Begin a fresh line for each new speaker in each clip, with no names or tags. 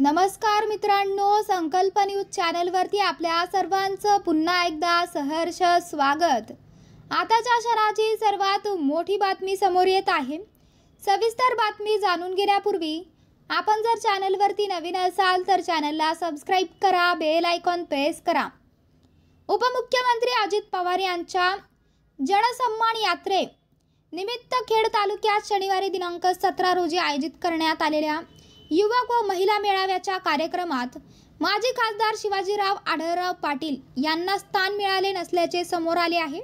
नमस्कार मित्रांनो, संकल्प न्यूज चॅनलवरती आपल्या सर्वांचं पुन्हा एकदा सहर्ष स्वागत। आताच्या क्षणाची सर्वात मोठी बातमी समोर येत आहे। सविस्तर बातमी जाणून घेण्यापूर्वी आपण जर चॅनलवरती नवीन असाल तर चॅनलला सबस्क्राइब करा, बेल आयकॉन प्रेस करा। उपमुख्यमंत्री अजित पवार यांच्या जनसन्मान यात्रे निमित्त खेड तालुक्यात शनिवारी दिनांक 17 रोजी आयोजित करण्यात आलेल्या युवक व महिला मेळाव्याच्या कार्यक्रमात माजी खासदार शिवाजीराव आढळराव पाटील यांना स्थान मिळाले नसल्याचे समोर आले आहे।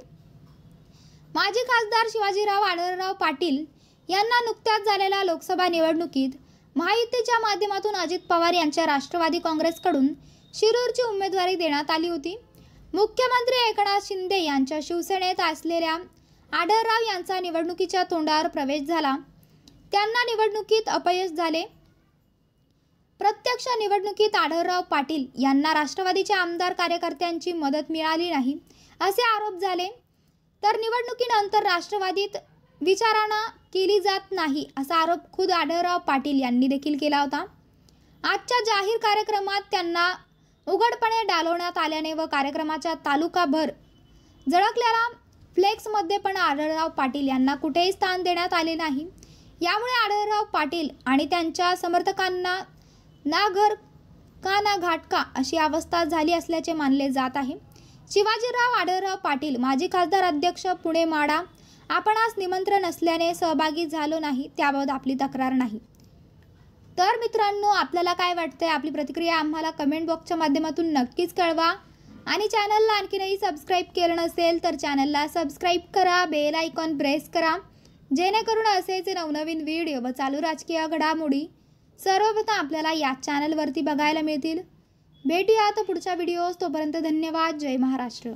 माजी खासदार शिवाजीराव आढळराव पाटील यांना नुकत्याच झालेल्या लोकसभा निवडणुकीत महायुतीच्या माध्यमातून अजित पवार यांच्या राष्ट्रवादी काँग्रेसकडून शिरूरची उमेदवारी देण्यात आली होती। मुख्यमंत्री एकनाथ शिंदे यांच्या शिवसेनेत असलेल्या आढळराव यांचा निवडणुकीच्या तोंडावर प्रवेश झाला। त्यांना निवडणुकीत अपयश झाले। प्रत्यक्ष निवडणुकीत आढळराव पाटील यांना राष्ट्रवादीच्या आमदार कार्यकर्त्यांची मदत मिळाली नाही असे आरोप झाले। तर निवडणुकीनंतर राष्ट्रवादीत विचारणा केली जात नाही असा आरोप खुद आढळराव पाटील यांनी देखील केला होता। आजच्या जाहीर कार्यक्रमात त्यांना उघडपणे डालवण्यात आल्याने व कार्यक्रमाच्या तालुकाभर झळकलेल्या फ्लेक्समध्ये पण आढळराव पाटील यांना कुठेही स्थान देण्यात आले नाही। यामुळे आढळराव पाटील आणि त्यांच्या समर्थकांना ना घर का ना घाट का अशी अवस्था झाली असल्याचे मानले जात आहे। शिवाजीराव आढळराव पाटील माजी खासदार अध्यक्ष पुणे माडा आपण आज निमंत्रण असल्याने सहभागी झालो नाही, त्याबाबत आपली तक्रार नाही। तर मित्रांनो, आपल्याला काय वाटते? आपली प्रतिक्रिया आम्हाला कमेंट बॉक्सच्या माध्यमातून नक्कीच कळवा आणि चॅनलला आणखीनही सबस्क्राइब केलं नसेल तर चॅनलला सबस्क्राइब करा, बेल आयकॉन प्रेस करा, जेणेकरून असेच नवनवीन व्हिडिओ व चालू राजकीय घडामोडी सर्वप्रथम आपल्याला या चॅनलवरती बघायला मिळतील। भेटूयात पुढच्या व्हिडिओज, तोपर्यंत धन्यवाद। जय महाराष्ट्र।